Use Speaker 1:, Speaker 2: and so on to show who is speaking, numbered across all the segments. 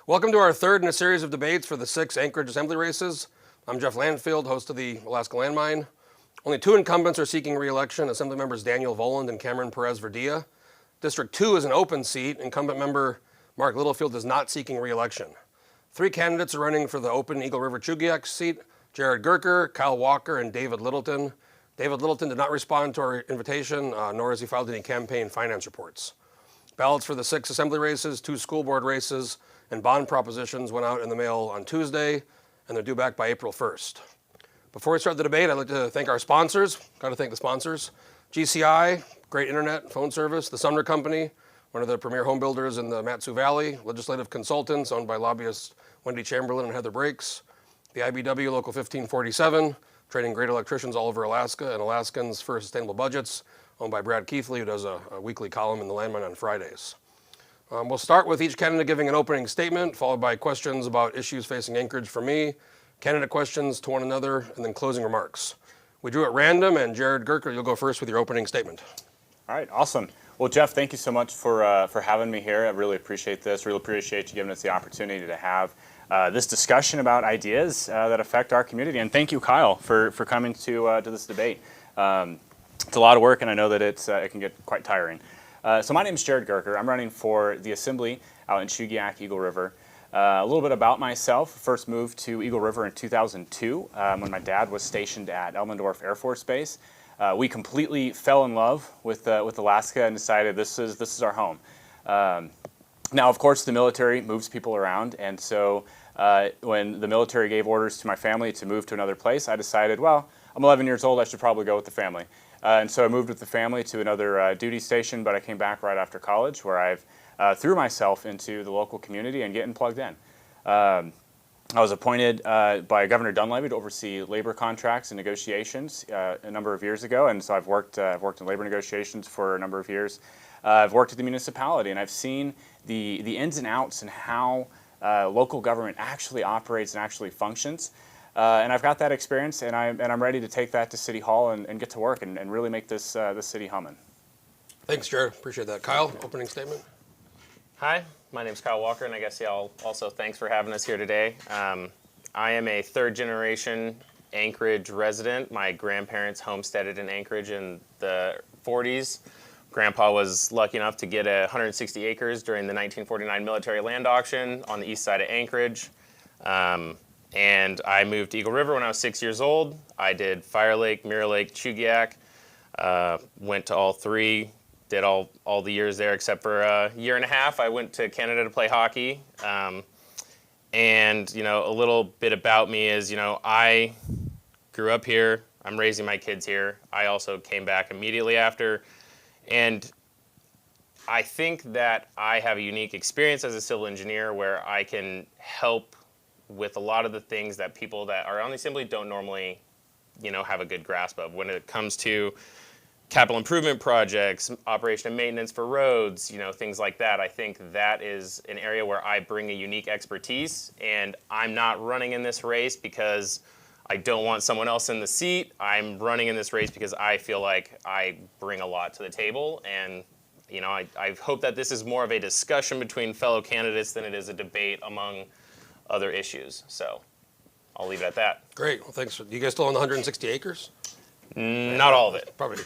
Speaker 1: Welcome to our third in a series of debates for the 6 Anchorage Assembly races. I'm Jeff Landfield, host of the Alaska Landmine. Only 2 incumbents are seeking re-election, Assembly members Daniel Voland and Cameron Perez-Verdilla. District 2 is an open seat. Incumbent member Mark Littlefield is not seeking re-election. 3 candidates are running for the open Eagle River Chugiak seat: Jared Goecker, Kyle Walker, and David Littleton. David Littleton did not respond to our invitation, nor has he filed any campaign finance reports. Ballots for the 6 assembly races, 2 school board races, and bond propositions went out in the mail on Tuesday, and they're due back by April 1st. Before we start the debate, I'd like to thank our sponsors. Got to thank the sponsors. GCI, great internet phone service. The Sumner Company, one of the premier home builders in the Mat-Su Valley. Legislative Consultants, owned by lobbyists Wendy Chamberlain and Heather Brakes. The IBW Local 1547, trading great electricians all over Alaska, and Alaskans for Sustainable Budgets, owned by Brad Keithley, who does a weekly column in the Landmine on Fridays. We'll start with each candidate giving an opening statement, followed by questions about issues facing Anchorage from me, candidate questions to one another, and then closing remarks. We drew at random, and Jared Goecker, you'll go first with your opening statement.
Speaker 2: All right, awesome. Well, Jeff, thank you so much for having me here. I really appreciate this. Really appreciate you giving us the opportunity to have this discussion about ideas that affect our community. And thank you, Kyle, for coming to this debate. It's a lot of work, and I know that it can get quite tiring. So my name is Jared Goecker. I'm running for the Assembly out in Chugiak, Eagle River. A little bit about myself. First moved to Eagle River in 2002 when my dad was stationed at Elmendorf Air Force Base. We completely fell in love with Alaska and decided this is our home. Now, of course, the military moves people around, and so when the military gave orders to my family to move to another place, I decided, well, I'm 11 years old, I should probably go with the family. And so I moved with the family to another duty station, but I came back right after college, where I've threw myself into the local community and getting plugged in. I was appointed by Governor Dunleavy to oversee labor contracts and negotiations a number of years ago, and so I've worked in labor negotiations for a number of years. I've worked at the municipality, and I've seen the ins and outs and how local government actually operates and actually functions. And I've got that experience, and I'm ready to take that to City Hall and get to work and really make this city humming.
Speaker 1: Thanks, Jared. Appreciate that. Kyle, opening statement.
Speaker 3: Hi, my name's Kyle Walker, and I guess y'all also thanks for having us here today. I am a third-generation Anchorage resident. My grandparents homesteaded in Anchorage in the 40s. Grandpa was lucky enough to get 160 acres during the 1949 military land auction on the east side of Anchorage. And I moved to Eagle River when I was 6 years old. I did Fire Lake, Mirror Lake, Chugiak. Went to all 3. Did all the years there except for a year and a half. I went to Canada to play hockey. And, a little bit about me is, I grew up here. I'm raising my kids here. I also came back immediately after. And I think that I have a unique experience as a civil engineer where I can help with a lot of the things that people that are on the Assembly don't normally, have a good grasp of. When it comes to capital improvement projects, operation and maintenance for roads, things like that. I think that is an area where I bring a unique expertise, and I'm not running in this race because I don't want someone else in the seat. I'm running in this race because I feel like I bring a lot to the table, and I hope that this is more of a discussion between fellow candidates than it is a debate among other issues. So I'll leave it at that.
Speaker 1: Great. Well, thanks. You guys still own the 160 acres?
Speaker 3: Not all of it.
Speaker 1: Probably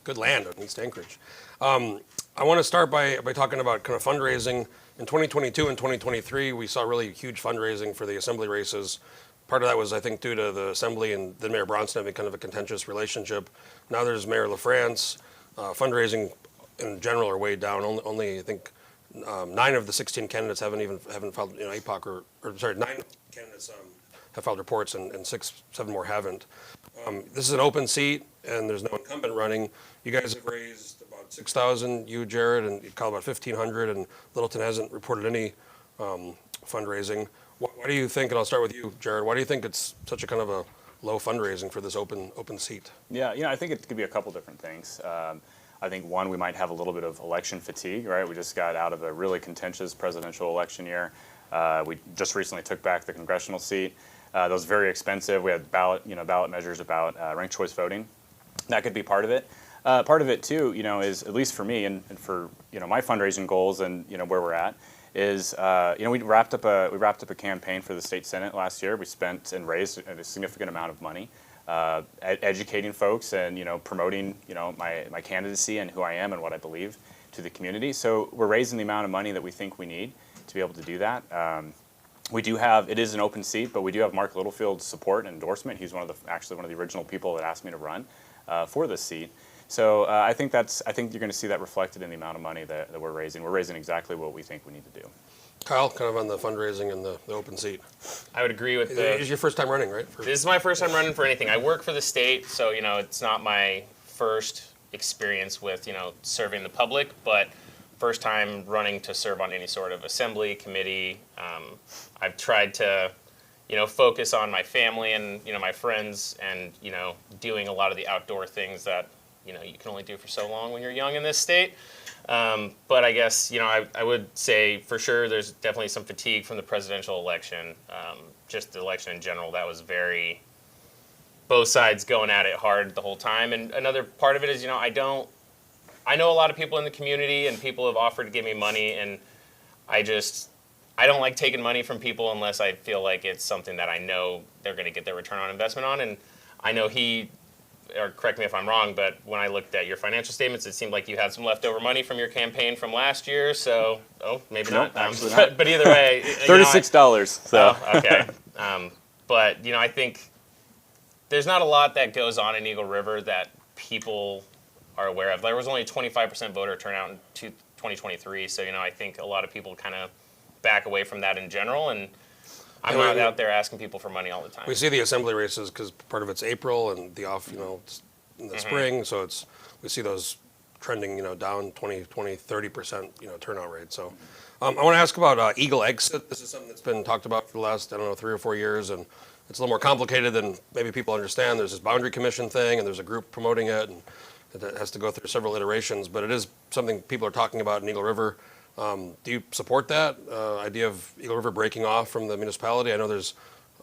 Speaker 1: good land on East Anchorage. I want to start by talking about kind of fundraising. In 2022 and 2023, we saw really huge fundraising for the assembly races. Part of that was, I think, due to the Assembly and then Mayor Bronson having kind of a contentious relationship. Now there's Mayor LaFrance. Fundraising in general are way down. Only I think 9 of the 16 candidates haven't filed APOC 9 candidates have filed reports and 7 more haven't. This is an open seat and there's no incumbent running. You guys have raised about 6,000, you, Jared, and Kyle about 1,500, and Littleton hasn't reported any fundraising. Why do you think, and I'll start with you, Jared, why do you think it's such a kind of a low fundraising for this open seat?
Speaker 2: Yeah, I think it could be a couple different things. I think one, we might have a little bit of election fatigue, right? We just got out of a really contentious presidential election year. We just recently took back the congressional seat. That was very expensive. We had ballot measures about ranked choice voting. That could be part of it. Part of it too, is at least for me and for my fundraising goals and where we're at, is we wrapped up a campaign for the state senate last year. We spent and raised a significant amount of money educating folks and promoting my candidacy and who I am and what I believe to the community. So we're raising the amount of money that we think we need to be able to do that. We do have, it is an open seat, but we do have Mark Littlefield's support and endorsement. He's actually one of the original people that asked me to run for this seat. So I think you're going to see that reflected in the amount of money that we're raising. We're raising exactly what we think we need to do.
Speaker 1: Kyle, kind of on the fundraising and the open seat.
Speaker 3: I would agree with
Speaker 1: This is your first time running, right?
Speaker 3: This is my first time running for anything. I work for the state, so it's not my first experience with serving the public, but first time running to serve on any sort of assembly committee. I've tried to focus on my family and my friends, and doing a lot of the outdoor things that you can only do for so long when you're young in this state. But I guess I would say for sure there's definitely some fatigue from the presidential election. Just the election in general, that was both sides going at it hard the whole time. And another part of it is I know a lot of people in the community, and people have offered to give me money, and I don't like taking money from people unless I feel like it's something that I know they're going to get their return on investment on. And I know or correct me if I'm wrong, but when I looked at your financial statements, it seemed like you had some leftover money from your campaign from last year. So, maybe
Speaker 2: nope,
Speaker 3: not.
Speaker 2: Absolutely not.
Speaker 3: But either way,
Speaker 2: $36. So
Speaker 3: okay. But I think there's not a lot that goes on in Eagle River that people are aware of. There was only 25% voter turnout in 2023, so I think a lot of people kind of back away from that in general, and I'm not out there asking people for money all the time.
Speaker 1: We see the assembly races because part of it's April and the off, it's in the spring, so we see those trending, down 20, 30%, turnout rate. So I want to ask about Eagle Exit. This is something that's been talked about for the last, 3 or 4 years, and it's a little more complicated than maybe people understand. There's this boundary commission thing, and there's a group promoting it, and it has to go through several iterations, but it is something people are talking about in Eagle River. Do you support that idea of Eagle River breaking off from the municipality? I know there's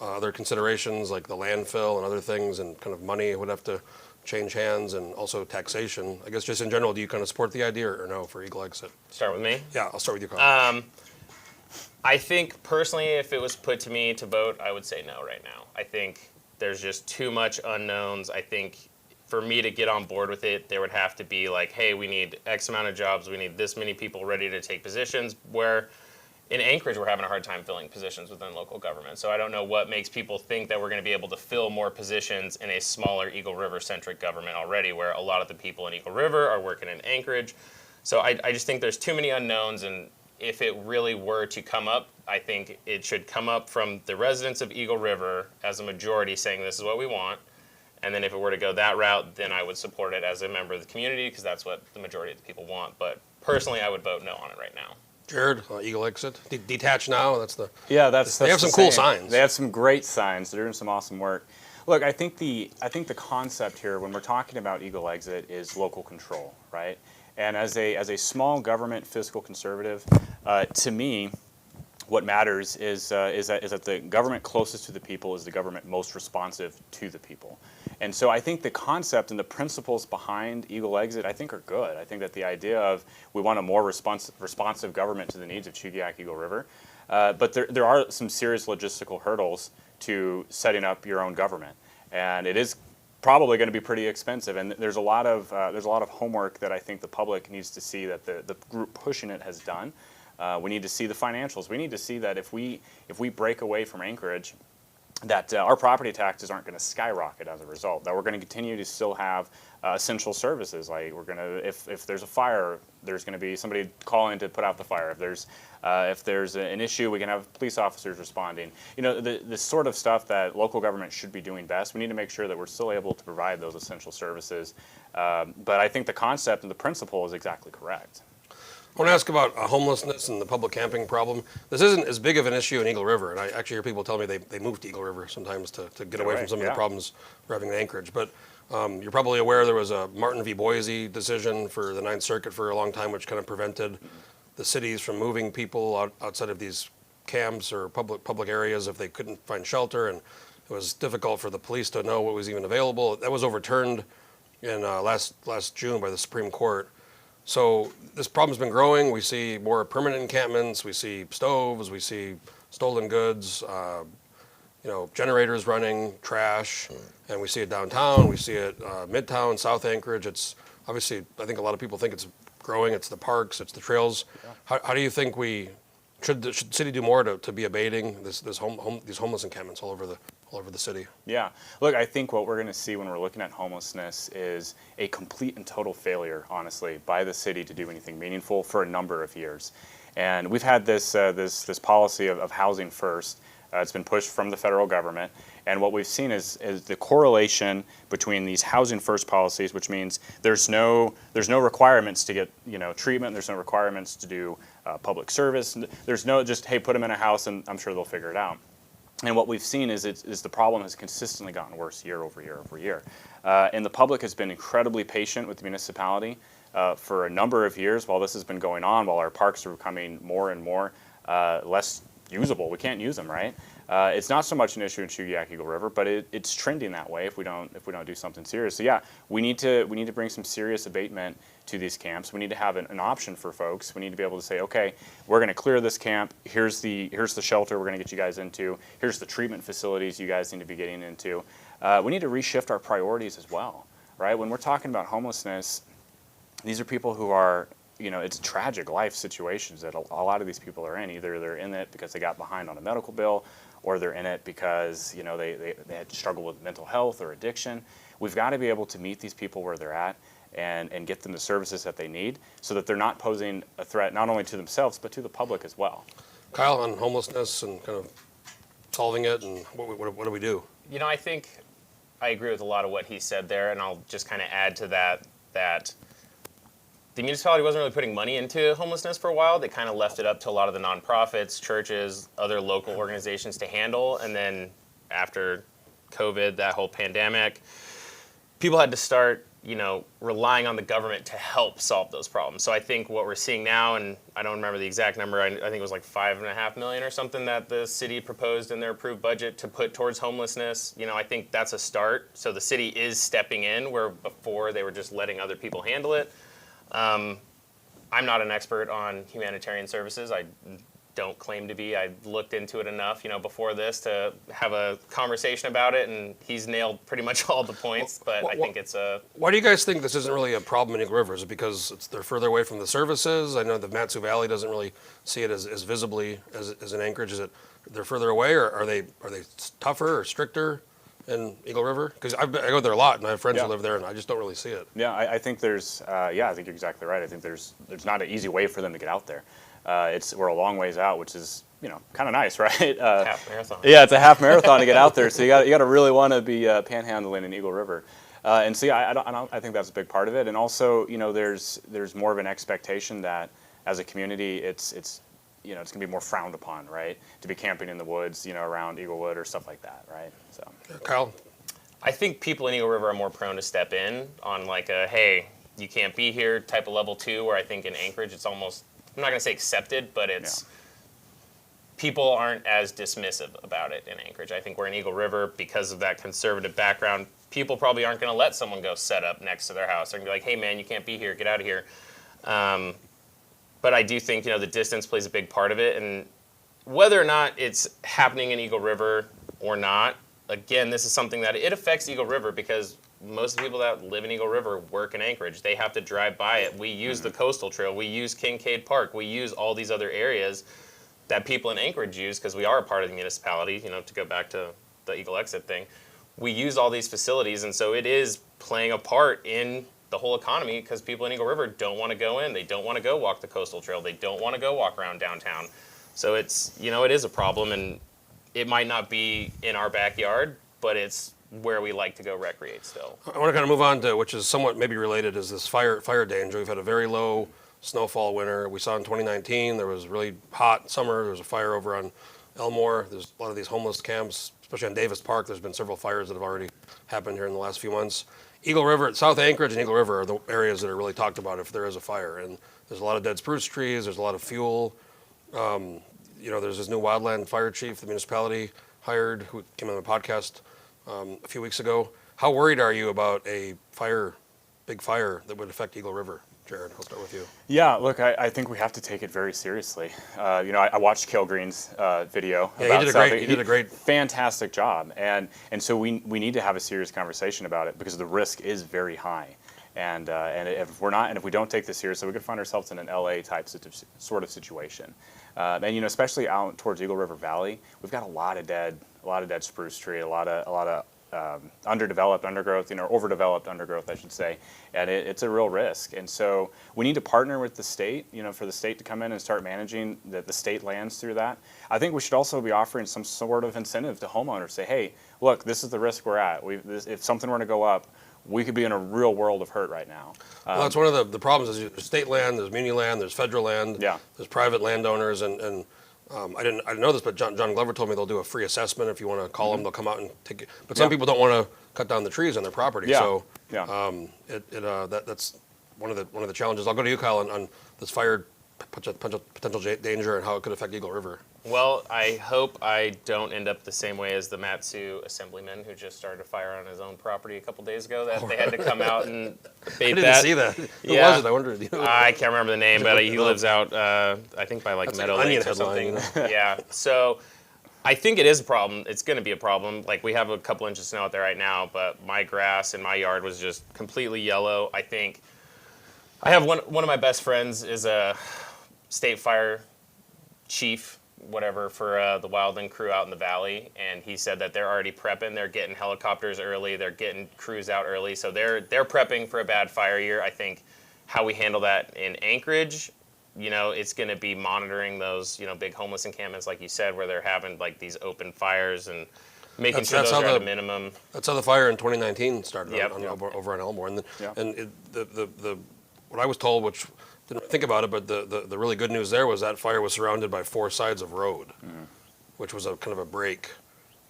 Speaker 1: other considerations like the landfill and other things, and kind of money would have to change hands, and also taxation. I guess just in general, do you kind of support the idea or no for Eagle Exit?
Speaker 3: Start with me?
Speaker 1: Yeah, I'll start with you, Carl.
Speaker 3: I think personally, if it was put to me to vote, I would say no right now. I think there's just too much unknowns. I think for me to get on board with it, there would have to be like, hey, we need X amount of jobs, we need this many people ready to take positions, where in Anchorage, we're having a hard time filling positions within local government. So I don't know what makes people think that we're going to be able to fill more positions in a smaller Eagle River-centric government already, where a lot of the people in Eagle River are working in Anchorage. So I just think there's too many unknowns, and if it really were to come up, I think it should come up from the residents of Eagle River as a majority saying this is what we want. And then if it were to go that route, then I would support it as a member of the community, because that's what the majority of the people want. But personally, I would vote no on it right now.
Speaker 1: Jared, Eagle Exit, detach now. That's
Speaker 2: they have some
Speaker 1: cool signs.
Speaker 2: They have some great signs. They're doing some awesome work. Look, I think the concept here when we're talking about Eagle Exit is local control, right? And as a small government fiscal conservative, to me, what matters is that the government closest to the people is the government most responsive to the people. And so I think the concept and the principles behind Eagle Exit, I think, are good. I think that the idea of we want a more responsive government to the needs of Chugiak Eagle River, but there are some serious logistical hurdles to setting up your own government, and it is probably going to be pretty expensive. And there's a lot of homework that I think the public needs to see that the group pushing it has done. We need to see the financials. We need to see that if we break away from Anchorage, that our property taxes aren't going to skyrocket as a result. That we're going to continue to still have essential services. Like we're going to, if there's a fire, there's going to be somebody calling to put out the fire. If there's an issue, we can have police officers responding. The sort of stuff that local government should be doing best. We need to make sure that we're still able to provide those essential services. But I think the concept and the principle is exactly correct.
Speaker 1: I want to ask about homelessness and the public camping problem. This isn't as big of an issue in Eagle River, and I actually hear people tell me they move to Eagle River sometimes to get away from some of the problems we're having in Anchorage. But you're probably aware there was a Martin v. Boise decision for the Ninth Circuit for a long time, which kind of prevented the cities from moving people outside of these camps or public areas if they couldn't find shelter, and it was difficult for the police to know what was even available. That was overturned in last June by the Supreme Court. So this problem's been growing. We see more permanent encampments. We see stoves. We see stolen goods. Generators running, trash, and we see it downtown. We see it Midtown, South Anchorage. It's obviously, I think a lot of people think it's growing. It's the parks. It's the trails. Yeah. How do you think should the city do more to be abating these homeless encampments all over the city?
Speaker 2: Yeah. Look, I think what we're going to see when we're looking at homelessness is a complete and total failure, honestly, by the city to do anything meaningful for a number of years. And we've had this policy of housing first. It's been pushed from the federal government, and what we've seen is the correlation between these housing first policies, which means there's no requirements to get treatment, there's no requirements to do public service, there's no just hey, put them in a house and I'm sure they'll figure it out. And what we've seen is the problem has consistently gotten worse year over year over year, and the public has been incredibly patient with the municipality for a number of years while this has been going on, while our parks are becoming more and more less usable. We can't use them, right? It's not so much an issue in Chugiak, Eagle River, but it's trending that way if we don't do something serious. So yeah, we need to bring some serious abatement to these camps. We need to have an option for folks. We need to be able to say, okay, we're going to clear this camp. Here's the shelter we're going to get you guys into. Here's the treatment facilities you guys need to be getting into. We need to reshift our priorities as well, right? When we're talking about homelessness, these are people who are it's tragic life situations that a lot of these people are in. Either they're in it because they got behind on a medical bill, or they're in it because they had struggled with mental health or addiction. We've got to be able to meet these people where they're at and get them the services that they need so that they're not posing a threat not only to themselves but to the public as well.
Speaker 1: Kyle, on homelessness and kind of solving it, and what do we do?
Speaker 3: I think I agree with a lot of what he said there, and I'll just kind of add to that the municipality wasn't really putting money into homelessness for a while. They kind of left it up to a lot of the nonprofits, churches, other local organizations to handle. And then after COVID, that whole pandemic, people had to start, relying on the government to help solve those problems. So I think what we're seeing now, and I don't remember the exact number, I think it was like $5.5 million or something that the city proposed in their approved budget to put towards homelessness. I think that's a start. So the city is stepping in where before they were just letting other people handle it. I'm not an expert on humanitarian services. I don't claim to be. I looked into it enough, before this to have a conversation about it, and he's nailed pretty much all the points. But I think it's a.
Speaker 1: Why do you guys think this isn't really a problem in Eagle River? Is it because they're further away from the services? I know the Matsu Valley doesn't really see it as visibly as in Anchorage. Is it they're further away, or are they tougher or stricter in Eagle River? Because I go there a lot, and I have friends who live there, and I just don't really see it.
Speaker 2: Yeah, I think there's. I think you're exactly right. I think there's not an easy way for them to get out there. We're a long ways out, which is kind of nice, right?
Speaker 3: Half marathon.
Speaker 2: Yeah, it's a half marathon to get out there, so you got to really want to be panhandling in Eagle River. And so I think that's a big part of it. And also, there's more of an expectation that as a community, it's going to be more frowned upon, right? To be camping in the woods, around Eaglewood or stuff like that, right? So,
Speaker 1: Kyle?
Speaker 3: I think people in Eagle River are more prone to step in on like a, hey, you can't be here type of level 2, where I think in Anchorage it's almost, I'm not going to say accepted, but it's, people aren't as dismissive about it in Anchorage. I think we're in Eagle River because of that conservative background. People probably aren't going to let someone go set up next to their house. They're going to be like, hey man, you can't be here, get out of here. But I do think, the distance plays a big part of it. And whether or not it's happening in Eagle River or not, again, this is something that it affects Eagle River because most of the people that live in Eagle River work in Anchorage. They have to drive by it. We use the coastal trail. We use Kincaid Park. We use all these other areas that people in Anchorage use because we are a part of the municipality, to go back to the Eagle Exit thing. We use all these facilities, and so it is playing a part in the whole economy because people in Eagle River don't want to go in. They don't want to go walk the coastal trail. They don't want to go walk around downtown. So it's, it is a problem, and it might not be in our backyard, but it's where we like to go recreate still.
Speaker 1: I want to kind of move on to, which is somewhat maybe related, is this fire danger. We've had a very low snowfall winter. We saw in 2019, there was really hot summer. There was a fire over on Elmore. There's a lot of these homeless camps, especially on Davis Park. There's been several fires that have already happened here in the last few months. Eagle River, South Anchorage and Eagle River are the areas that are really talked about if there is a fire. And there's a lot of dead spruce trees. There's a lot of fuel. There's this new wildland fire chief the municipality hired who came on the podcast a few weeks ago. How worried are you about a big fire that would affect Eagle River? Jared, I'll start with you.
Speaker 2: Yeah, look, I think we have to take it very seriously. I watched Cale Green's video.
Speaker 1: Yeah,
Speaker 2: about
Speaker 1: he did a great,
Speaker 2: fantastic job, and so we need to have a serious conversation about it because the risk is very high, and if we don't take this seriously, we could find ourselves in an LA type sort of situation, and especially out towards Eagle River Valley, we've got a lot of dead spruce tree, a lot of underdeveloped undergrowth, overdeveloped undergrowth, I should say, and it's a real risk. And so we need to partner with the state, for the state to come in and start managing the state lands through that. I think we should also be offering some sort of incentive to homeowners. Say, hey, look, this is the risk we're at. If something were to go up, we could be in a real world of hurt right now.
Speaker 1: well, that's one of the problems is there's state land, there's muni land, there's federal land,
Speaker 2: Yeah.
Speaker 1: there's private landowners, and I didn't know this, but John Glover told me they'll do a free assessment if you want to call them. They'll come out and take it. But some people don't want to cut down the trees on their property.
Speaker 2: Yeah.
Speaker 1: So
Speaker 2: Yeah.
Speaker 1: that's one of the challenges. I'll go to you, Kyle, on this fire potential danger and how it could affect Eagle River.
Speaker 3: Well, I hope I don't end up the same way as the Matsu assemblyman who just started a fire on his own property a couple days ago. That they had to come out and abate
Speaker 1: I didn't
Speaker 3: that.
Speaker 1: see that. Who
Speaker 3: Yeah.
Speaker 1: was it? I wondered.
Speaker 3: I can't remember the name, but he lives out, I think, by like
Speaker 1: That's
Speaker 3: Meadow
Speaker 1: like an
Speaker 3: Lakes or
Speaker 1: onion
Speaker 3: something. Yeah. So I think it is a problem. It's going to be a problem. Like, we have a couple inches of snow out there right now, but my grass in my yard was just completely yellow. I think I have one of my best friends is a state fire chief, whatever, for the wildland crew out in the valley, and he said that they're already prepping. They're getting helicopters early. They're getting crews out early, so they're prepping for a bad fire year. I think how we handle that in Anchorage, it's going to be monitoring those, big homeless encampments, like you said, where they're having like these open fires and making sure those are at a minimum.
Speaker 1: That's how the fire in 2019 started
Speaker 3: Yep.
Speaker 1: over on Elmore, and
Speaker 2: Yep.
Speaker 1: the what I was told, which didn't think about it, but the really good news there was that fire was surrounded by 4 sides of road, which was a kind of a break,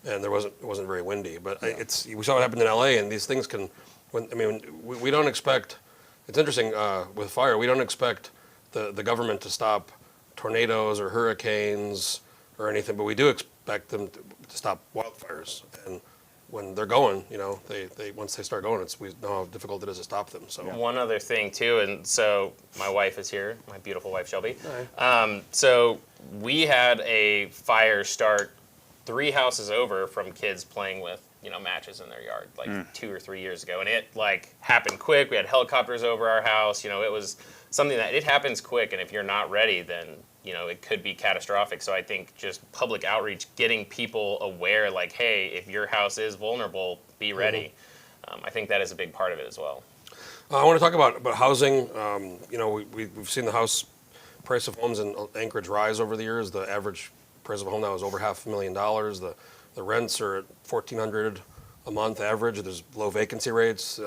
Speaker 1: and it wasn't very windy. But we saw what happened in LA, and these things can, we don't expect. It's interesting with fire. We don't expect the government to stop tornadoes or hurricanes or anything, but we do expect them to stop wildfires. And when they're going, they once they start going, we know how difficult it is to stop them. So
Speaker 3: One other thing too, and so my wife is here, my beautiful wife Shelby. So we had a fire start 3 houses over from kids playing with matches in their yard like 2 or 3 years ago, and it like happened quick. We had helicopters over our house. It was something that it happens quick, and if you're not ready, then it could be catastrophic. So I think just public outreach, getting people aware, like, hey, if your house is vulnerable, be ready. I think that is a big part of it as well.
Speaker 1: I want to talk about housing. We've seen the house price of homes in Anchorage rise over the years. The average price of a home now is over $500,000. The rents are at $1,400 a month average. There's low vacancy rates.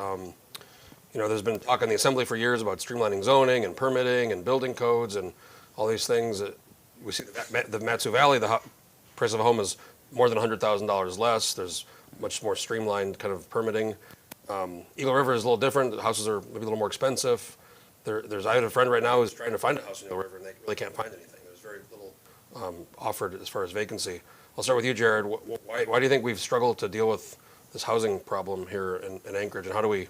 Speaker 1: There's been talk in the assembly for years about streamlining zoning and permitting and building codes and all these things. We see the Matsu Valley, the price of a home is more than $100,000 less. There's much more streamlined kind of permitting. Eagle River is a little different. The houses are maybe a little more expensive. I have a friend right now who's trying to find a house in Eagle River, and they really can't find anything. There's very little offered as far as vacancy. I'll start with you, Jared. Why do you think we've struggled to deal with this housing problem here in Anchorage, and how do we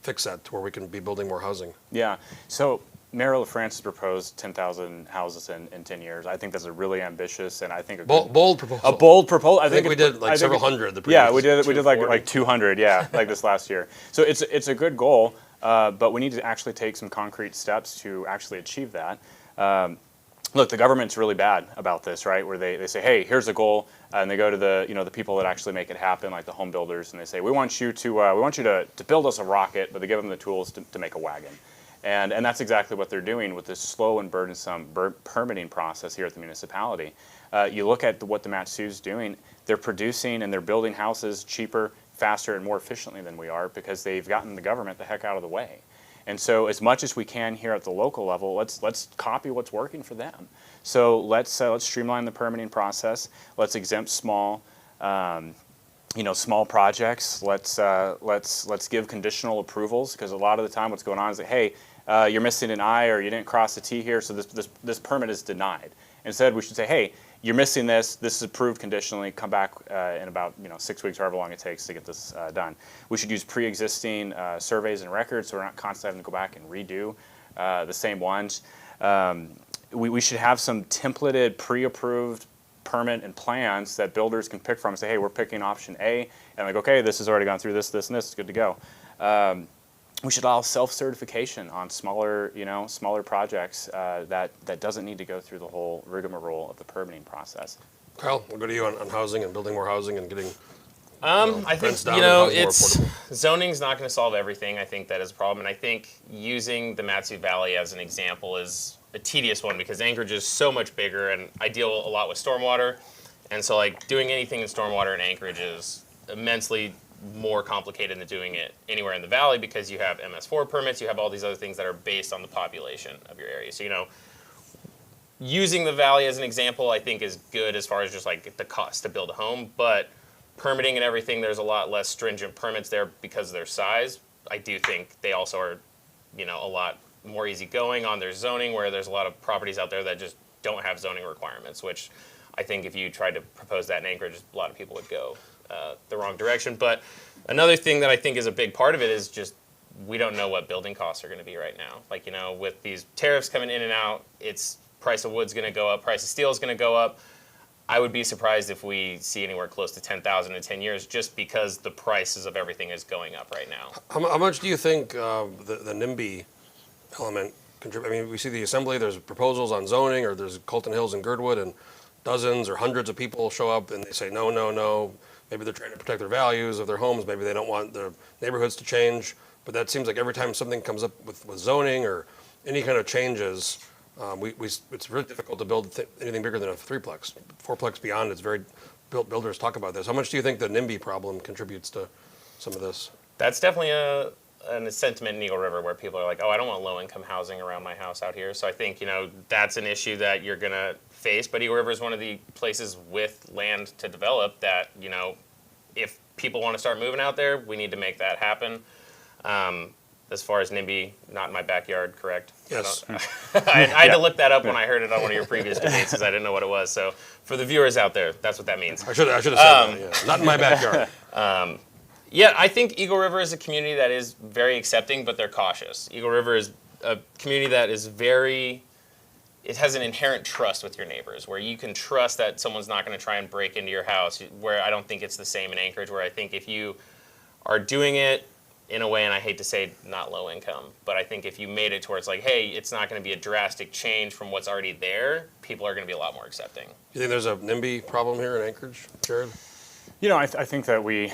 Speaker 1: fix that to where we can be building more housing?
Speaker 2: Yeah. So Mayor LaFrance has proposed 10,000 houses in 10 years. I think that's a really ambitious and I think a
Speaker 1: bold proposal.
Speaker 2: A bold proposal.
Speaker 1: I think we did like several hundred.
Speaker 2: Yeah, we did like 200. Yeah, like this last year. So it's a good goal, but we need to actually take some concrete steps to actually achieve that. Look, the government's really bad about this, right? Where they say, hey, here's a goal, and they go to the people that actually make it happen, like the home builders, and they say, we want you to build us a rocket, but they give them the tools to make a wagon. And that's exactly what they're doing with this slow and burdensome permitting process here at the municipality. You look at what the Matsu's doing, they're producing and they're building houses cheaper, faster, and more efficiently than we are because they've gotten the government the heck out of the way. And so as much as we can here at the local level, let's copy what's working for them. So let's streamline the permitting process. Let's exempt small small projects. Let's give conditional approvals, because a lot of the time what's going on is that, hey, you're missing an I or you didn't cross the T here, so this permit is denied. Instead, we should say, hey, you're missing this. This is approved conditionally. Come back in about 6 weeks, however long it takes to get this done. We should use pre-existing surveys and records, so we're not constantly having to go back and redo the same ones. We should have some templated, pre-approved permit and plans that builders can pick from and say, hey, we're picking option A, and like, okay, this has already gone through this, and this, it's good to go. We should allow self-certification on smaller projects that doesn't need to go through the whole rigmarole of the permitting process.
Speaker 1: Kyle, we'll go to you on housing and building more housing and getting.
Speaker 3: I think,
Speaker 1: rents down and housing more
Speaker 3: it's
Speaker 1: affordable.
Speaker 3: zoning's not going to solve everything. I think that is a problem. And I think using the Matsu Valley as an example is a tedious one because Anchorage is so much bigger and I deal a lot with stormwater. And so like doing anything in stormwater in Anchorage is immensely more complicated than doing it anywhere in the valley because you have MS4 permits, you have all these other things that are based on the population of your area. So, using the valley as an example, I think is good as far as just like the cost to build a home, but permitting and everything, there's a lot less stringent permits there because of their size. I do think they also are, a lot more easygoing on their zoning, where there's a lot of properties out there that just don't have zoning requirements, which I think if you tried to propose that in Anchorage, a lot of people would go the wrong direction. But another thing that I think is a big part of it is just we don't know what building costs are going to be right now. Like, with these tariffs coming in and out, it's price of wood's going to go up, price of steel is going to go up. I would be surprised if we see anywhere close to 10,000 in 10 years just because the prices of everything is going up right now.
Speaker 1: How much do you think the NIMBY element contribute? I mean, we see the assembly, there's proposals on zoning, or there's Colton Hills and Girdwood, and dozens or hundreds of people show up and they say, no, no, no. Maybe they're trying to protect their values of their homes. Maybe they don't want their neighborhoods to change. But that seems like every time something comes up with zoning or any kind of changes, it's really difficult to build anything bigger than a threeplex. Fourplex beyond, it's very, builders talk about this. How much do you think the NIMBY problem contributes to some of this?
Speaker 3: That's definitely a sentiment in Eagle River where people are like, oh, I don't want low-income housing around my house out here. So I think, that's an issue that you're going to face. But Eagle River is one of the places with land to develop that, if people want to start moving out there, we need to make that happen. As far as NIMBY, not in my backyard, correct?
Speaker 1: Yes.
Speaker 3: I had to look that up when I heard it on one of your previous debates because I didn't know what it was. So for the viewers out there, that's what that means.
Speaker 1: I should have said that, yeah. Not in my backyard.
Speaker 3: Yeah, I think Eagle River is a community that is very accepting, but they're cautious. Eagle River is a community that is it has an inherent trust with your neighbors, where you can trust that someone's not going to try and break into your house, where I don't think it's the same in Anchorage, where I think if you are doing it in a way, and I hate to say not low income, but I think if you made it towards like, hey, it's not going to be a drastic change from what's already there, people are going to be a lot more accepting.
Speaker 1: Do you think there's a NIMBY problem here in Anchorage, Jared?
Speaker 2: I think that we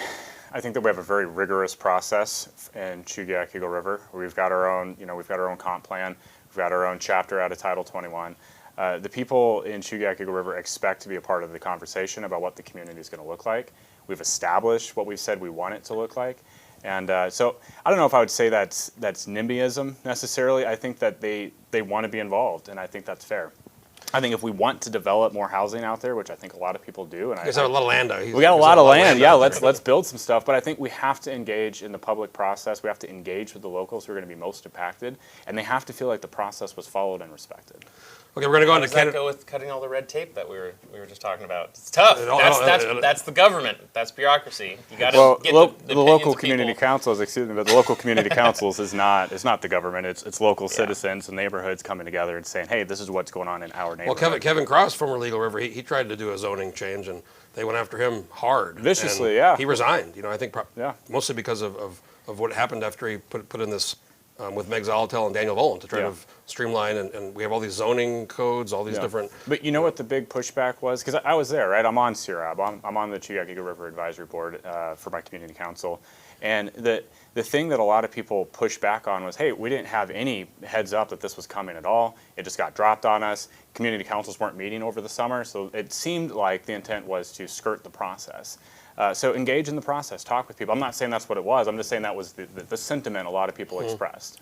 Speaker 2: have a very rigorous process in Chugiak, Eagle River. We've got our own comp plan. We've got our own chapter out of Title 21. The people in Chugiak, Eagle River expect to be a part of the conversation about what the community is going to look like. We've established what we've said we want it to look like. And so I don't know if I would say that's NIMBYism necessarily. I think that they want to be involved, and I think that's fair. I think if we want to develop more housing out there, which I think a lot of people do, and
Speaker 1: You guys have a lot of land out here.
Speaker 2: we got a lot of land. Yeah, let's build some stuff. But I think we have to engage in the public process. We have to engage with the locals who are going to be most impacted, and they have to feel like the process was followed and respected.
Speaker 1: Okay, we're going to go on
Speaker 3: How
Speaker 1: to
Speaker 3: does that
Speaker 1: Canada.
Speaker 3: go with cutting all the red tape that we were just talking about? It's tough. That's the government. That's bureaucracy. You got to get the
Speaker 2: local
Speaker 3: opinions of
Speaker 2: community
Speaker 3: people.
Speaker 2: councils, but the local community councils is not the government. It's local citizens and neighborhoods coming together and saying, hey, this is what's going on in our
Speaker 1: Well,
Speaker 2: neighborhood.
Speaker 1: Kevin Cross, former Eagle River, he tried to do a zoning change, and they went after him hard.
Speaker 2: Viciously,
Speaker 1: and
Speaker 2: yeah.
Speaker 1: He resigned, I think
Speaker 2: Yeah.
Speaker 1: mostly because of what happened after he put in this with Meg Zolotel and Daniel Volan to try to streamline, and we have all these zoning codes, all these different.
Speaker 2: But you know what the big pushback was? Because I was there, right? I'm on CRAB. I'm on the Chugiak Eagle River Advisory Board for my community council. And the thing that a lot of people pushed back on was, hey, we didn't have any heads up that this was coming at all. It just got dropped on us. Community councils weren't meeting over the summer, so it seemed like the intent was to skirt the process. So engage in the process, talk with people. I'm not saying that's what it was. I'm just saying that was the sentiment a lot of people expressed.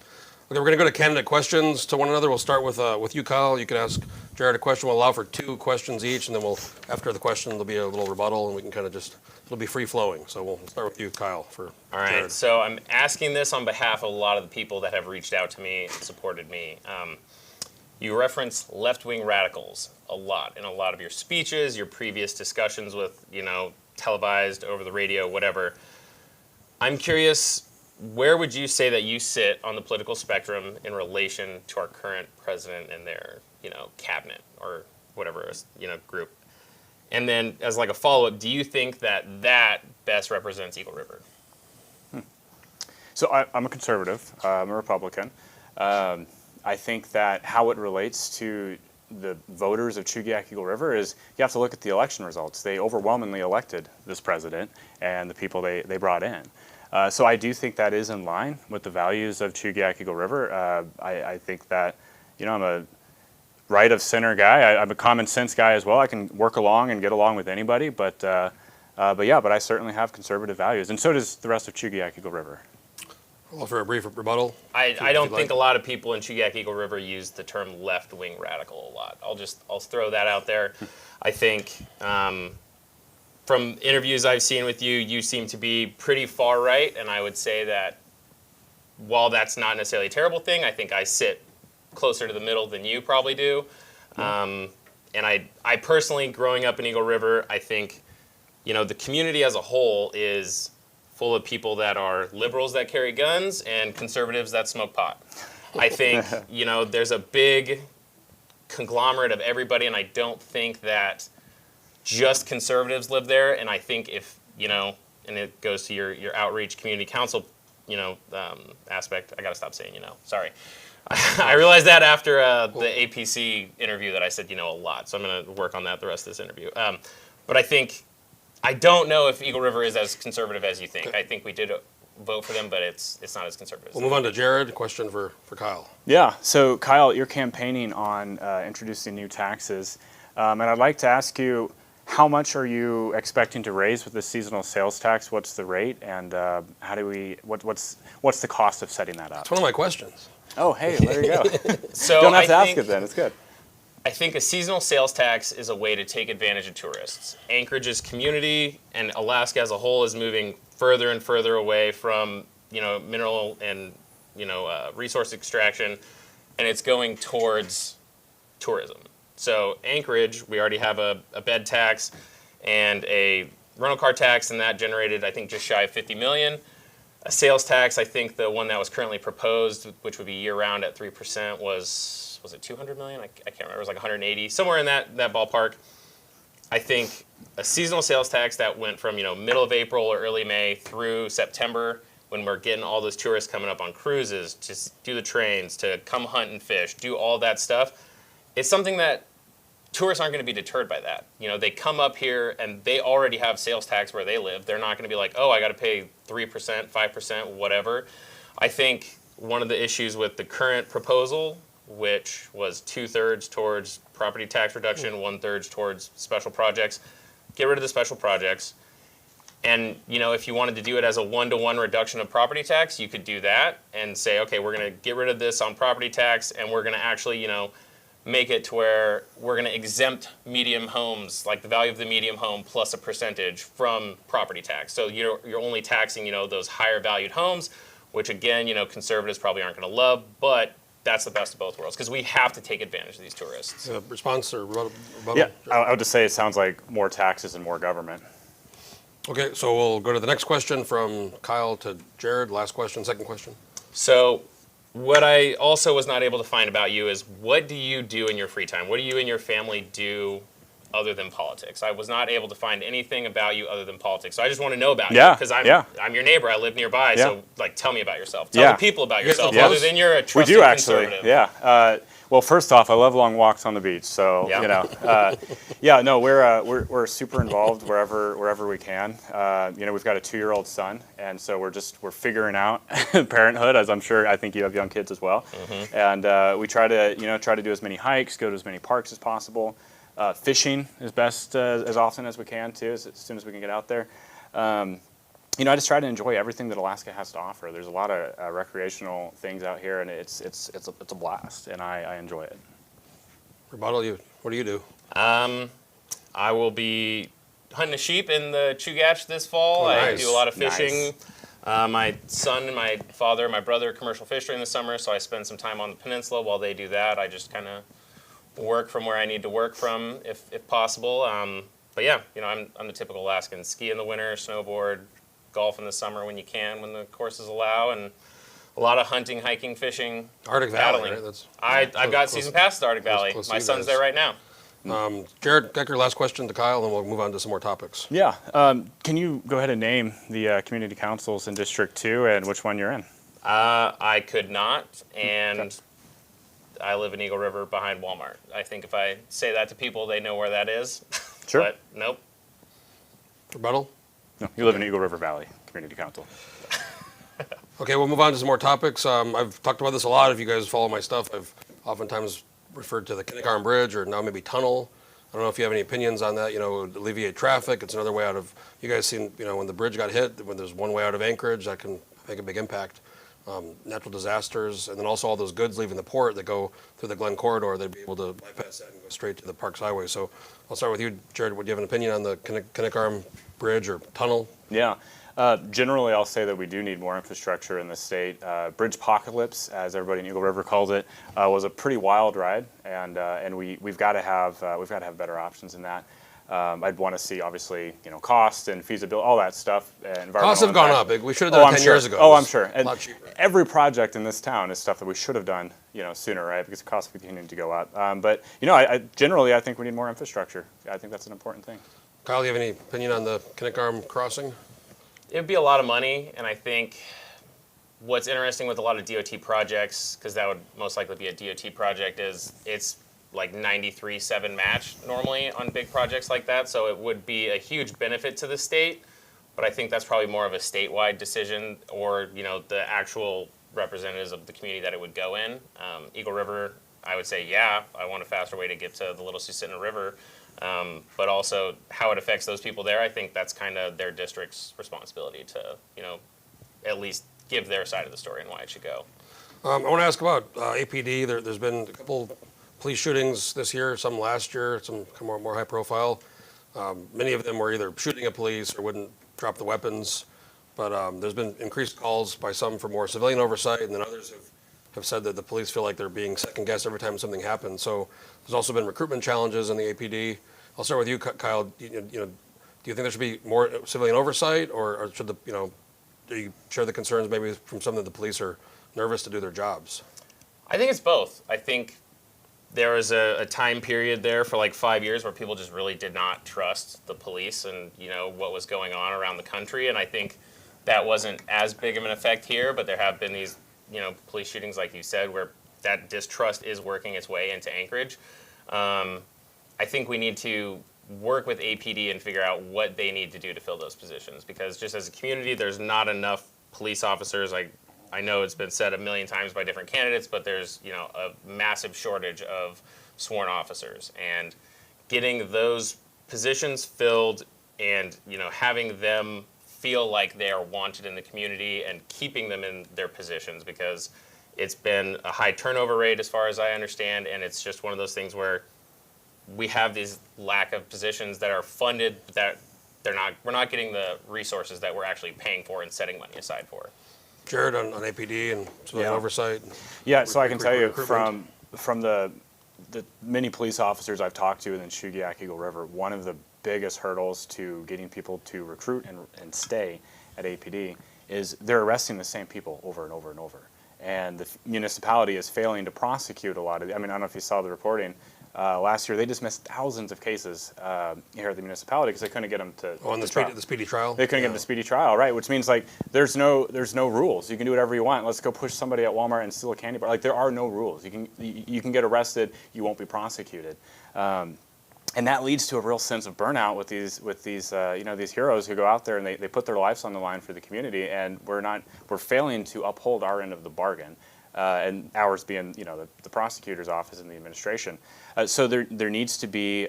Speaker 1: Okay, we're going to go to candidate questions to one another. We'll start with you, Kyle. You can ask Jared a question. We'll allow for 2 questions each, and then after the question, there'll be a little rebuttal, and we can kind of it'll be free-flowing. So we'll start with you, Kyle, for
Speaker 3: All right,
Speaker 1: Jared.
Speaker 3: so I'm asking this on behalf of a lot of the people that have reached out to me and supported me. You reference left-wing radicals a lot in a lot of your speeches, your previous discussions with, televised, over the radio, whatever. I'm curious, where would you say that you sit on the political spectrum in relation to our current president and their, cabinet or whatever, group? And then as like a follow-up, do you think that best represents Eagle River?
Speaker 2: So I'm a conservative. I'm a Republican. I think that how it relates to the voters of Chugiak Eagle River is you have to look at the election results. They overwhelmingly elected this president and the people they brought in. So I do think that is in line with the values of Chugiak Eagle River. I think that, I'm a right of center guy. I'm a common sense guy as well. I can work along and get along with anybody, but I certainly have conservative values, and so does the rest of Chugiak Eagle River.
Speaker 1: Well, for a brief rebuttal.
Speaker 3: I don't think a lot of people in Chugiak Eagle River use the term left-wing radical a lot. I'll throw that out there. I think from interviews I've seen with you, you seem to be pretty far right, and I would say that while that's not necessarily a terrible thing, I think I sit closer to the middle than you probably do. And I personally, growing up in Eagle River, I think, the community as a whole is full of people that are liberals that carry guns and conservatives that smoke pot. I think, there's a big conglomerate of everybody, and I don't think that just conservatives live there. And I think if, and it goes to your outreach community council, aspect. I got to stop saying, sorry. I realized that after the APC interview that I said, a lot. So I'm going to work on that the rest of this interview. But I don't know if Eagle River is as conservative as you think. Okay. I think we did vote for them, but it's not as conservative.
Speaker 1: We'll move on to Jared. Question for Kyle.
Speaker 2: Yeah. So Kyle, you're campaigning on introducing new taxes, and I'd like to ask you, how much are you expecting to raise with the seasonal sales tax? What's the rate, and what's the cost of setting that up?
Speaker 1: It's one of my questions.
Speaker 2: Oh, hey, there you go.
Speaker 3: So
Speaker 2: don't have to ask it then. It's good.
Speaker 3: I think a seasonal sales tax is a way to take advantage of tourists. Anchorage's community and Alaska as a whole is moving further and further away from, mineral and, resource extraction, and it's going towards tourism. So Anchorage, we already have a bed tax and a rental car tax, and that generated, I think, just shy of $50 million. A sales tax, I think the one that was currently proposed, which would be year-round at 3%, was it 200 million? I can't remember. It was like 180, somewhere in that ballpark. I think a seasonal sales tax that went from middle of April or early May through September, when we're getting all those tourists coming up on cruises, to do the trains, to come hunt and fish, do all that stuff. It's something that tourists aren't going to be deterred by that. They come up here and they already have sales tax where they live. They're not going to be like, oh, I got to pay 3%, 5%, whatever. I think one of the issues with the current proposal, which was 2/3 towards property tax reduction, 1/3 towards special projects, get rid of the special projects. And, if you wanted to do it as a 1-to-1 reduction of property tax, you could do that and say, okay, we're going to get rid of this on property tax, and we're going to actually, make it to where we're going to exempt medium homes, like the value of the medium home plus a percentage from property tax. So you're only taxing, those higher valued homes, which again, conservatives probably aren't going to love, but that's the best of both worlds because we have to take advantage of these tourists.
Speaker 1: Response or rebuttal?
Speaker 2: Yeah, I would just say it sounds like more taxes and more government.
Speaker 1: Okay, so we'll go to the next question from Kyle to Jared. Last question, second question.
Speaker 3: So what I also was not able to find about you is what do you do in your free time? What do you and your family do other than politics? I was not able to find anything about you other than politics. So I just want to know about you because I'm your neighbor. I live nearby. Yeah. So tell me about yourself. Tell the people about yourself other than you're a trusted conservative.
Speaker 2: We do actually. Yeah. Well, first off, I love long walks on the beach. So we're super involved wherever we can. We've got a 2-year-old son, and so we're figuring out parenthood, as I think you have young kids as well. Mm-hmm. And we try to do as many hikes, go to as many parks as possible. Fishing as best as often as we can too, as soon as we can get out there. I just try to enjoy everything that Alaska has to offer. There's a lot of recreational things out here, and it's a blast, and I enjoy it.
Speaker 1: Rebuttal, what do you do?
Speaker 3: I will be hunting a sheep in the Chugiak this fall. Oh, nice. I do a lot of fishing. Nice. My son and my father, my brother, commercial fish during the summer, so I spend some time on the peninsula while they do that. I just kind of work from where I need to work from, if possible. But yeah, I'm the typical Alaskan. Ski in the winter, snowboard, golf in the summer when you can, when the courses allow, and a lot of hunting, hiking, fishing,
Speaker 1: Arctic Valley, right? That's
Speaker 3: I've got season pass to Arctic Valley.
Speaker 1: close to
Speaker 3: My
Speaker 1: you
Speaker 3: son's
Speaker 1: guys.
Speaker 3: there right now.
Speaker 1: Jared Goecker, last question to Kyle, and we'll move on to some more topics.
Speaker 2: Yeah. Can you go ahead and name the community councils in District 2 and which one you're in?
Speaker 3: I could not, and I live in Eagle River behind Walmart. I think if I say that to people, they know where that is.
Speaker 2: Sure.
Speaker 3: But nope.
Speaker 1: Rebuttal?
Speaker 2: No, you live in Eagle River Valley Community Council.
Speaker 1: Okay, we'll move on to some more topics. I've talked about this a lot. If you guys follow my stuff, I've oftentimes referred to the Kinnick Bridge, or now maybe tunnel. I don't know if you have any opinions on that. Alleviate traffic. It's another way out of. You guys seen, when the bridge got hit, when there's one way out of Anchorage, that can make a big impact. Natural disasters, and then also all those goods leaving the port that go through the Glen corridor, they'd be able to bypass that and go straight to the Parks Highway. So I'll start with you, Jared. Would you have an opinion on the Kinnick Bridge or tunnel?
Speaker 2: Yeah. Generally, I'll say that we do need more infrastructure in the state. Bridge apocalypse, as everybody in Eagle River calls it, was a pretty wild ride, and we've got to have better options in that. I'd want to see, obviously, cost and feasibility, all that stuff.
Speaker 1: Costs have gone up. We should have done it 10 years ago.
Speaker 2: Oh, I'm sure.
Speaker 1: A lot cheaper.
Speaker 2: Every project in this town is stuff that we should have done, sooner, right? Because the costs continue to go up. But I generally think we need more infrastructure. I think that's an important thing.
Speaker 1: Kyle, do you have any opinion on the Kinnick crossing?
Speaker 3: It would be a lot of money, and I think what's interesting with a lot of DOT projects, because that would most likely be a DOT project, is it's like 93-7 match normally on big projects like that, so it would be a huge benefit to the state, but I think that's probably more of a statewide decision, or the actual representatives of the community that it would go in. Eagle River, I would say, yeah, I want a faster way to get to the Little Susitna River. But also how it affects those people there, I think that's kind of their district's responsibility to, at least give their side of the story and why it should go.
Speaker 1: I want to ask about APD. There's been a couple police shootings this year, some last year, some more high profile. Many of them were either shooting at police or wouldn't drop the weapons. But there's been increased calls by some for more civilian oversight, and then others have said that the police feel like they're being second guessed every time something happens. So there's also been recruitment challenges in the APD. I'll start with you, Kyle. Do you think there should be more civilian oversight, or should do you share the concerns maybe from some of the police are nervous to do their jobs?
Speaker 3: I think it's both. I think there was a time period there for like 5 years where people just really did not trust the police and what was going on around the country, and I think that wasn't as big of an effect here, but there have been these police shootings, like you said, where that distrust is working its way into Anchorage. I think we need to work with APD and figure out what they need to do to fill those positions, because just as a community, there's not enough police officers. I know it's been said a million times by different candidates, but there's a massive shortage of sworn officers, and getting those positions filled and having them feel like they are wanted in the community and keeping them in their positions, because it's been a high turnover rate as far as I understand, and it's just one of those things where we have these lack of positions that are funded that we're not getting the resources that we're actually paying for and setting money aside for.
Speaker 1: Jared, on APD and civilian oversight?
Speaker 2: Yeah, so I can tell you from the many police officers I've talked to in Chugiak, Eagle River, one of the biggest hurdles to getting people to recruit and stay at APD is they're arresting the same people over and over and over. And the municipality is failing to prosecute a lot of I don't know if you saw the reporting. Last year, they dismissed thousands of cases here at the municipality because they couldn't get them to.
Speaker 1: Oh, on the speedy trial.
Speaker 2: They couldn't get them to speedy trial, right? Which means there's no rules. You can do whatever you want. Let's go push somebody at Walmart and steal a candy bar. There are no rules. You can get arrested. You won't be prosecuted, and that leads to a real sense of burnout with these heroes who go out there and they put their lives on the line for the community, and we're failing to uphold our end of the bargain. And ours being, the prosecutor's office and the administration. So there needs to be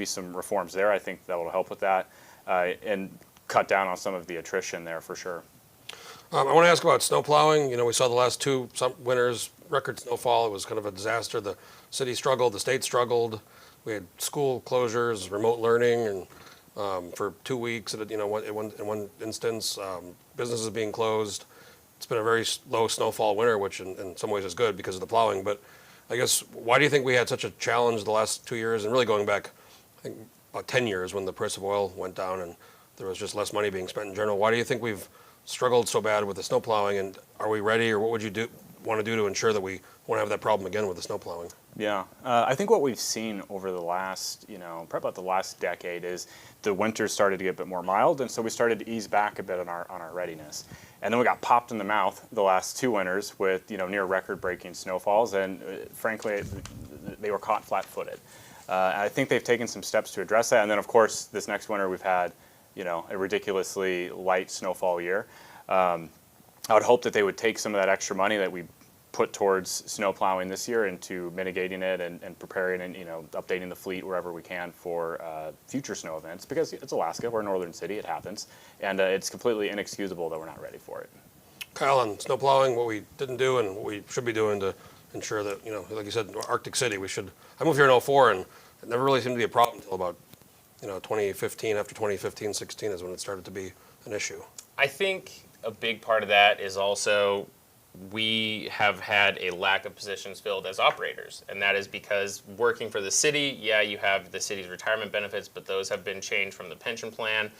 Speaker 2: some reforms there. I think that will help with that and cut down on some of the attrition there for sure.
Speaker 1: I want to ask about snow plowing. We saw the last two winters, record snowfall. It was kind of a disaster. The city struggled, the state struggled. We had school closures, remote learning, and for 2 weeks in one instance, businesses being closed. It's been a very low snowfall winter, which in some ways is good because of the plowing. But I guess, why do you think we had such a challenge the last 2 years, and really going back, I think, about 10 years when the price of oil went down and there was just less money being spent in general. Why do you think we've struggled so bad with the snow plowing, and are we ready, or what would you want to do to ensure that we won't have that problem again with the snow plowing?
Speaker 2: Yeah, I think what we've seen over the last, probably about the last decade is the winters started to get a bit more mild, and so we started to ease back a bit on our readiness. And then we got popped in the mouth the last 2 winters with, near record-breaking snowfalls, and frankly, they were caught flat-footed. I think they've taken some steps to address that, and then of course, this next winter we've had, a ridiculously light snowfall year. I would hope that they would take some of that extra money that we put towards snow plowing this year into mitigating it and preparing and updating the fleet wherever we can for future snow events, because it's Alaska, we're a northern city, it happens, and it's completely inexcusable that we're not ready for it.
Speaker 1: Kyle, on snow plowing, what we didn't do and what we should be doing to ensure that, like you said, Arctic City, I moved here in 04 and it never really seemed to be a problem until about 2015. After 2015, 16 is when it started to be an issue.
Speaker 3: I think a big part of that is also we have had a lack of positions filled as operators, and that is because working for the city, yeah, you have the city's retirement benefits, but those have been changed from the pension plan,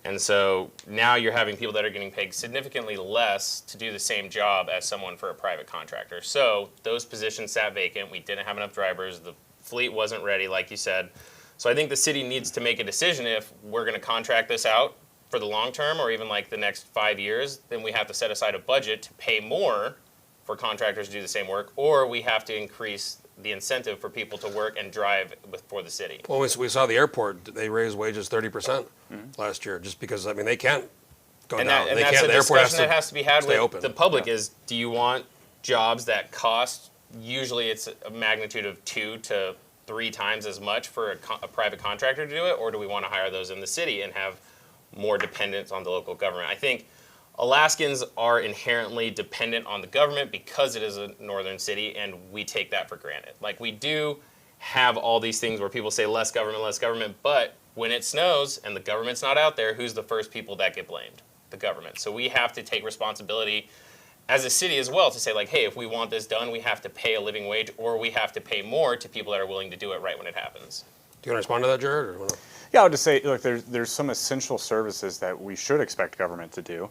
Speaker 3: and so now you're having people that are getting paid significantly less to do the same job as someone for a private contractor. So those positions sat vacant. We didn't have enough drivers. The fleet wasn't ready, like you said. So I think the city needs to make a decision if we're going to contract this out for the long term or even like the next 5 years, then we have to set aside a budget to pay more for contractors to do the same work, or we have to increase the incentive for people to work and drive for the city.
Speaker 1: Well, we saw the airport, they raised wages 30% last year, just because, they can't go down.
Speaker 3: And
Speaker 1: they
Speaker 3: that's
Speaker 1: can't,
Speaker 3: a
Speaker 1: the airport
Speaker 3: discussion that has to be had with
Speaker 1: open.
Speaker 3: the public is, do you want jobs that cost, usually it's a magnitude of 2 to 3 times as much for a private contractor to do it, or do we want to hire those in the city and have more dependence on the local government? I think Alaskans are inherently dependent on the government because it is a northern city, and we take that for granted. Like, we do have all these things where people say less government, but when it snows and the government's not out there, who's the first people that get blamed? The government. So we have to take responsibility as a city as well to say, like, hey, if we want this done, we have to pay a living wage, or we have to pay more to people that are willing to do it right when it happens.
Speaker 1: Do you want to respond to that, Jared? Or
Speaker 2: Yeah, I would just say, look, there's some essential services that we should expect government to do.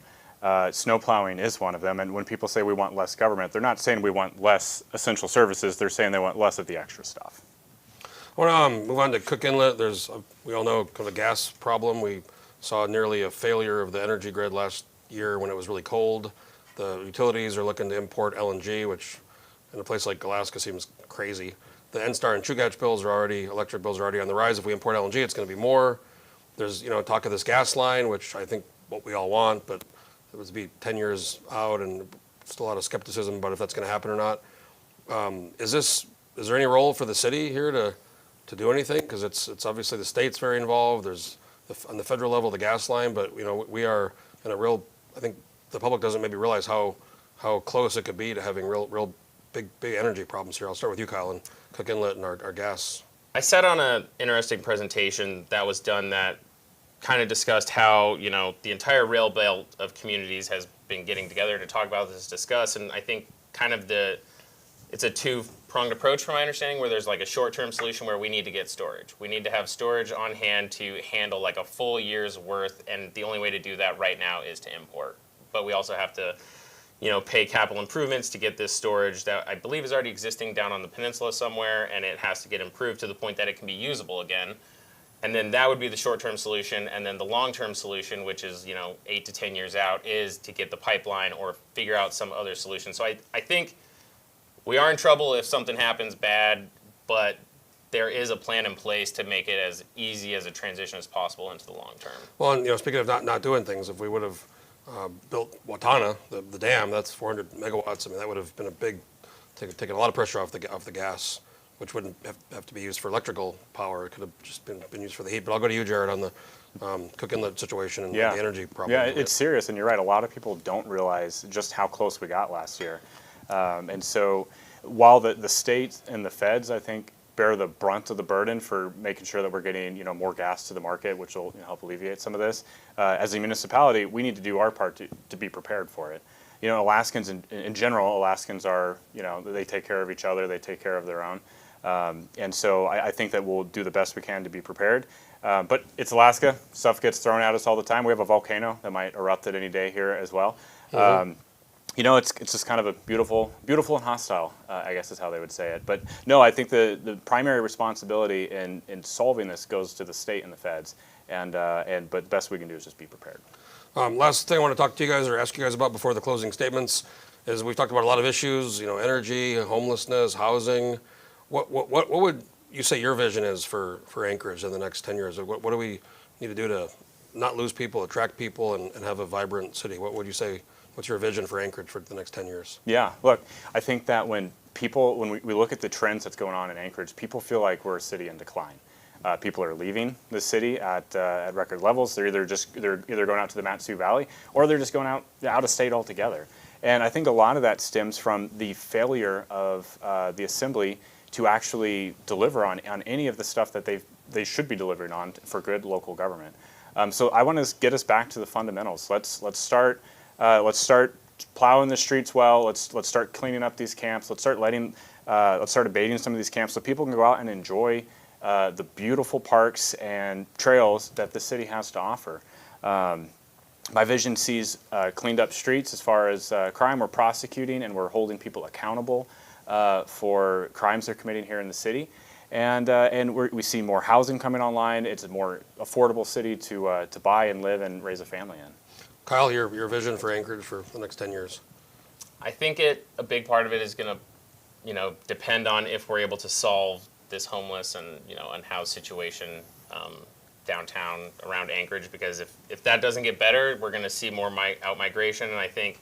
Speaker 2: Snow plowing is one of them, and when people say we want less government, they're not saying we want less essential services, they're saying they want less of the extra stuff.
Speaker 1: I want to move on to Cook Inlet. We all know kind of a gas problem. We saw nearly a failure of the energy grid last year when it was really cold. The utilities are looking to import LNG, which in a place like Alaska seems crazy. The NSTAR and Chugiak electric bills are already on the rise. If we import LNG, it's going to be more. There's, talk of this gas line, which I think what we all want, but it would be 10 years out and still a lot of skepticism about if that's going to happen or not. Is there any role for the city here to do anything? Because it's obviously the state's very involved. There's on the federal level, the gas line, but we are in a real, I think the public doesn't maybe realize how close it could be to having real big energy problems here. I'll start with you, Kyle, and Cook Inlet and our gas.
Speaker 3: I sat on an interesting presentation that was done that kind of discussed how, the entire rail belt of communities has been getting together to talk about this, discuss, and I think kind of it's a two-pronged approach from my understanding, where there's like a short-term solution where we need to get storage. We need to have storage on hand to handle like a full year's worth, and the only way to do that right now is to import. But we also have to pay capital improvements to get this storage that I believe is already existing down on the peninsula somewhere, and it has to get improved to the point that it can be usable again. And then that would be the short-term solution, and then the long-term solution, which is 8 to 10 years out, is to get the pipeline or figure out some other solution. So I think we are in trouble if something happens bad, but there is a plan in place to make it as easy as a transition as possible into the long term.
Speaker 1: Well, and speaking of not doing things, if we would have built Watana, the dam, that's 400 megawatts. I mean, that would have been a big, taken a lot of pressure off the gas, which wouldn't have to be used for electrical power. It could have just been used for the heat. But I'll go to you, Jared, on the Cook Inlet situation and the energy problem.
Speaker 2: Yeah, it's serious, and you're right. A lot of people don't realize just how close we got last year. And so while the state and the feds, I think, bear the brunt of the burden for making sure that we're getting more gas to the market, which will help alleviate some of this. As a municipality, we need to do our part to be prepared for it. Alaskans in general, Alaskans are they take care of each other, they take care of their own, and so I think that we'll do the best we can to be prepared. But it's Alaska. Stuff gets thrown at us all the time. We have a volcano that might erupt at any day here as well. It's just kind of a beautiful and hostile, I guess is how they would say it. But no, I think the primary responsibility in solving this goes to the state and the feds. But the best we can do is just be prepared.
Speaker 1: Last thing I want to talk to you guys or ask you guys about before the closing statements is we've talked about a lot of issues, energy, homelessness, housing. What would you say your vision is for Anchorage in the next 10 years? What do we need to do to not lose people, attract people, and have a vibrant city? What would you say, what's your vision for Anchorage for the next 10 years?
Speaker 2: Yeah, look, I think that when we look at the trends that's going on in Anchorage, people feel like we're a city in decline. People are leaving the city at record levels. They're either going out to the Mat-Su Valley or they're just going out of state altogether. And I think a lot of that stems from the failure of the Assembly to actually deliver on any of the stuff that they should be delivering on for good local government. So I want to get us back to the fundamentals. Let's start plowing the streets well. Let's start cleaning up these camps. Let's start abating some of these camps so people can go out and enjoy the beautiful parks and trails that the city has to offer. My vision sees cleaned up streets as far as crime. We're prosecuting and we're holding people accountable for crimes they're committing here in the city. And we see more housing coming online. It's a more affordable city to buy and live and raise a family in.
Speaker 1: Kyle, your vision for Anchorage for the next 10 years?
Speaker 3: I think a big part of it is going to, depend on if we're able to solve this homeless and unhoused situation downtown around Anchorage, because if that doesn't get better, we're going to see more out migration. And I think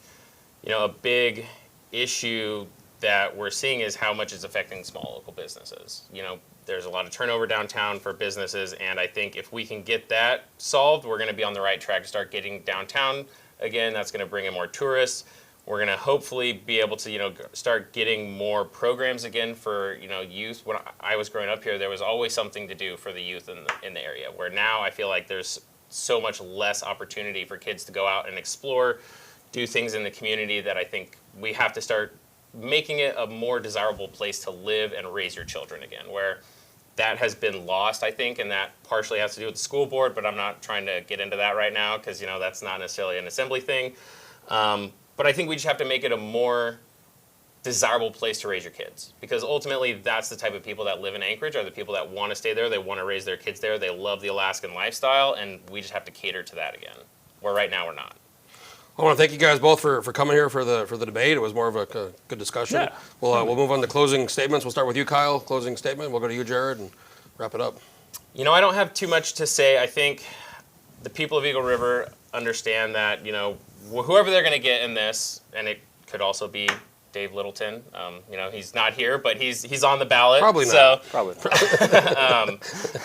Speaker 3: a big issue that we're seeing is how much it's affecting small local businesses. There's a lot of turnover downtown for businesses, and I think if we can get that solved, we're going to be on the right track to start getting downtown again. That's going to bring in more tourists. We're going to hopefully be able to, start getting more programs again for, youth. When I was growing up here, there was always something to do for the youth in the area, where now I feel like there's so much less opportunity for kids to go out and explore, do things in the community, that I think we have to start making it a more desirable place to live and raise your children again, where that has been lost, I think, and that partially has to do with the school board, but I'm not trying to get into that right now because, that's not necessarily an Assembly thing. But I think we just have to make it a more desirable place to raise your kids, because ultimately that's the type of people that live in Anchorage are the people that want to stay there. They want to raise their kids there. They love the Alaskan lifestyle, and we just have to cater to that again, where right now we're not.
Speaker 1: I want to thank you guys both for coming here for the debate. It was more of a good discussion.
Speaker 2: Yeah.
Speaker 1: We'll move on to closing statements. We'll start with you, Kyle. Closing statement. We'll go to you, Jared, and wrap it up.
Speaker 3: I don't have too much to say. I think the people of Eagle River understand that, whoever they're going to get in this, and it could also be Dave Littleton. He's not here, but he's on the ballot.
Speaker 1: Probably not.
Speaker 3: So,
Speaker 2: Probably.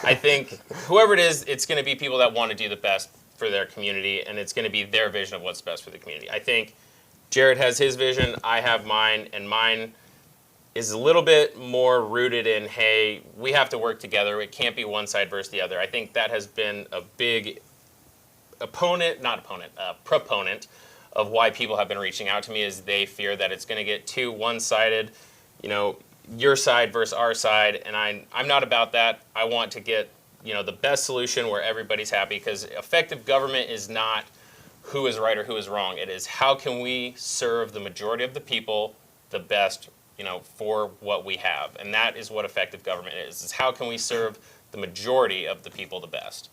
Speaker 3: I think whoever it is, it's going to be people that want to do the best for their community, and it's going to be their vision of what's best for the community. I think Jared has his vision, I have mine, and mine is a little bit more rooted in, hey, we have to work together. It can't be one side versus the other. I think that has been a big proponent of why people have been reaching out to me, is they fear that it's going to get too one-sided, your side versus our side, and I'm not about that. I want to get the best solution where everybody's happy, because effective government is not who is right or who is wrong. It is how can we serve the majority of the people the best, for what we have. And that is what effective government is how can we serve the majority of the people the best.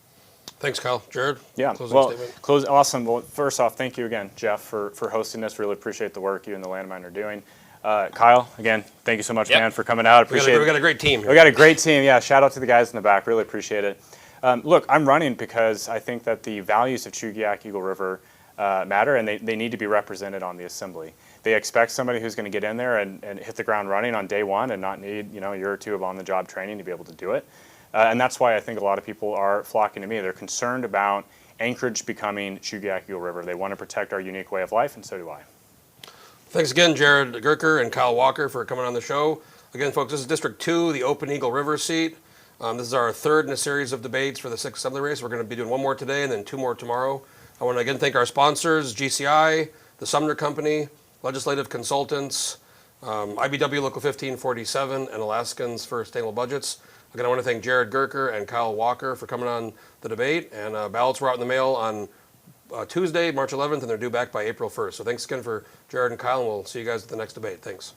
Speaker 1: Thanks, Kyle. Jared?
Speaker 2: Yeah, awesome. Well, first off, thank you again, Jeff, for hosting this. Really appreciate the work you and the Landmine are doing. Kyle, again, thank you so much, man, for coming out. Appreciate it.
Speaker 1: We got a great team here.
Speaker 2: We got a great team. Yeah, shout out to the guys in the back. Really appreciate it. Look, I'm running because I think that the values of Chugiak Eagle River matter, and they need to be represented on the Assembly. They expect somebody who's going to get in there and hit the ground running on day one and not need a year or two of on-the-job training to be able to do it. And that's why I think a lot of people are flocking to me. They're concerned about Anchorage becoming Chugiak Eagle River. They want to protect our unique way of life, and so do I.
Speaker 1: Thanks again, Jared Goecker and Kyle Walker, for coming on the show. Again, folks, this is District 2, the open Eagle River seat. This is our third in a series of debates for the 6th Assembly race. We're going to be doing one more today and then 2 more tomorrow. I want to again thank our sponsors, GCI, the Sumner Company, Legislative Consultants, IBW Local 1547 and Alaskans for Sustainable Budgets. Again, I want to thank Jared Goecker and Kyle Walker for coming on the debate. And ballots were out in the mail on Tuesday, March 11th, and they're due back by April 1st. So thanks again for Jared and Kyle, and we'll see you guys at the next debate. Thanks.